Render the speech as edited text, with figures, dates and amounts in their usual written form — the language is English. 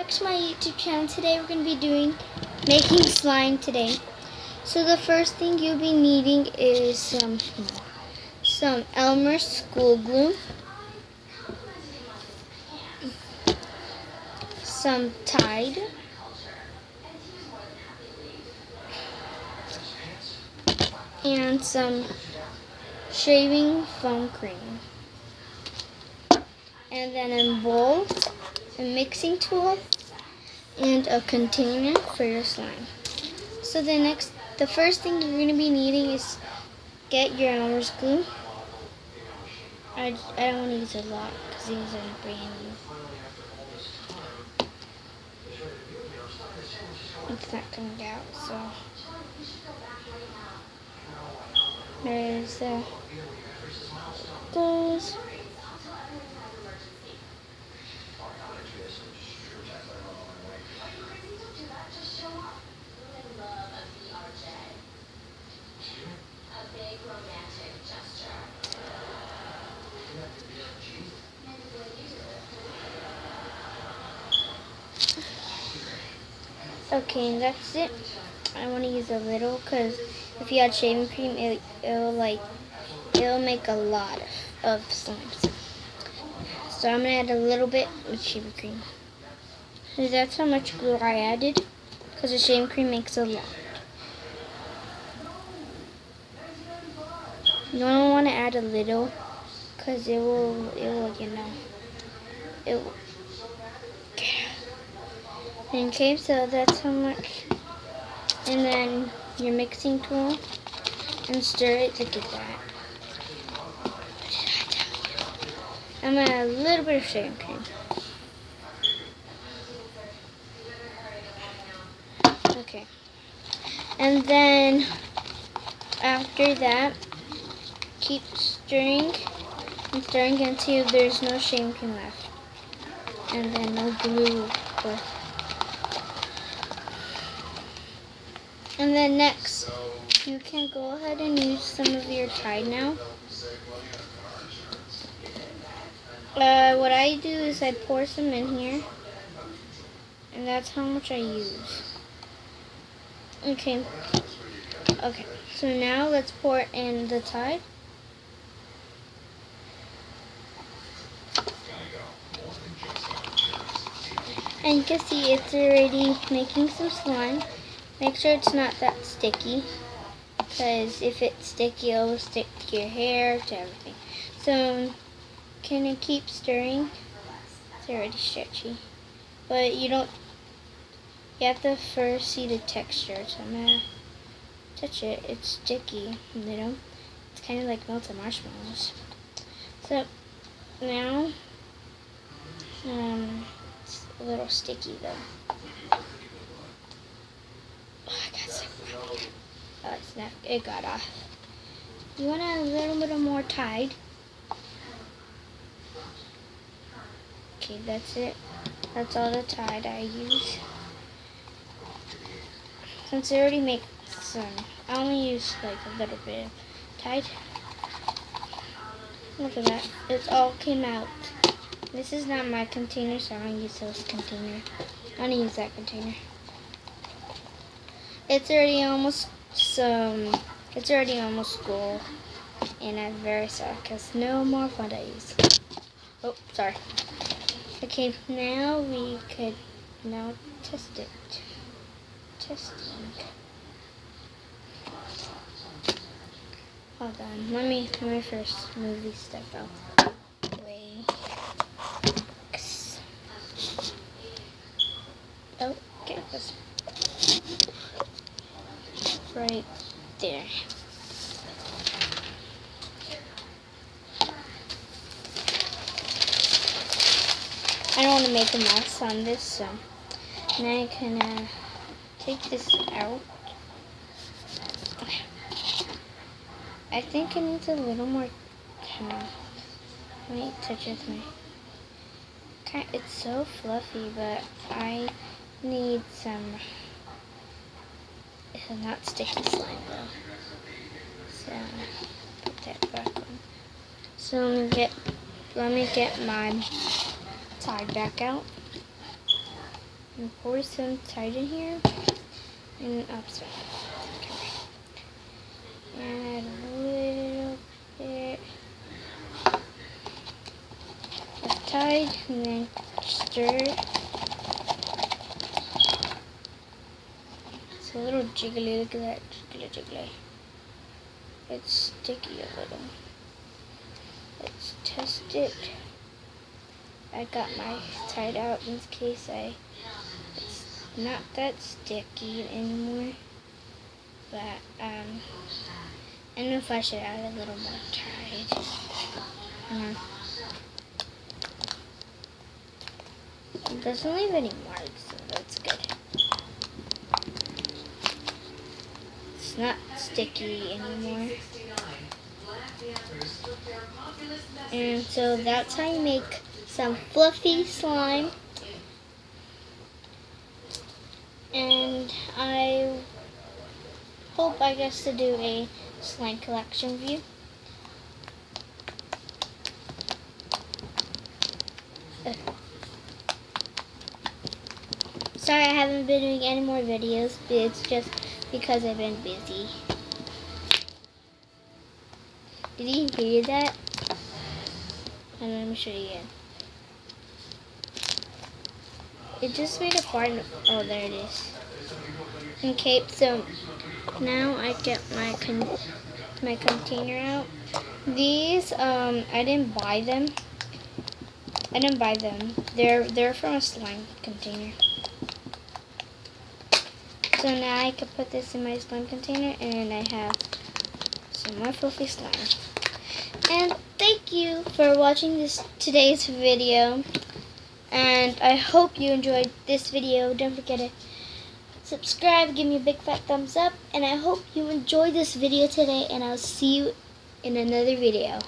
back to my YouTube channel. Today we're going to be making slime today. So the first thing you'll be needing is some Elmer's school glue, some Tide, and some shaving foam cream. And then a bowl, a mixing tool, and a container for your slime. So the first thing you're going to be needing is get your Elmer's glue. I don't want to use a lot because these are brand new. It's not coming out, so there's goes. Okay, and that's it. I want to use a little because if you add shaving cream, it'll make a lot of slimes. So I'm gonna add a little bit with shaving cream. So that's how much glue I added because the shaving cream makes a lot. You don't want to add a little because it will Okay, so that's how much. And then your mixing tool and stir it. Look at that. I'm gonna add a little bit of shaving cream. Okay. And then after that, keep stirring and stirring until there's no shaving cream left. And then no glue left. And then next, you can go ahead and use some of your Tide now. What I do is I pour some in here, and that's how much I use. Okay, so now let's pour in the Tide. And you can see it's already making some slime. Make sure it's not that sticky, because if it's sticky, it will stick to your hair, to everything. So, can you keep stirring? It's already stretchy. But you have to first see the texture. So I'm going to touch it. It's sticky a little. It's kind of like melted marshmallows. So, now, it's a little sticky though. Oh, it's not. It got off. You want to add a little bit more Tide. Okay, that's it. That's all the Tide I use. Since I already make some, I only use like a little bit of Tide. Look at that. It all came out. This is not my container, so I don't use this container. I don't use that container. It's already almost school, and I'm very sad because no more fun days. Oh, sorry. Okay, now we could test it. Testing. Hold on. Let me first move these stuff out. Oh, okay. Right there. I don't want to make a mess on this, so now I can take this out. I think it needs a little more. Let me touch it with my. It's so fluffy, but I need some. It's not sticky slime though. So put that back on. So let me get my Tide back out. and pour some Tide in here. And sorry. Add a little bit of Tide, and then stir. It's a little jiggly. Look at that, jiggly. It's sticky a little. Let's test it. I got my Tide out in case it's not that sticky anymore. But I don't know if I should add a little more Tide. It doesn't leave any marks, so that's good. It's not sticky anymore. And so that's how you make some fluffy slime. And I hope I get to do a slime collection review. Sorry I haven't been doing any more videos, but it's just because I've been busy. Did you hear that? And let me show you again. It just made a fart. Oh, there it is. Okay, so now I get my container out. These I didn't buy them. They're from a slime container. So now I can put this in my slime container, and I have some more fluffy slime. And thank you for watching today's video. And I hope you enjoyed this video. Don't forget to subscribe, give me a big fat thumbs up, and I hope you enjoyed this video today, and I'll see you in another video.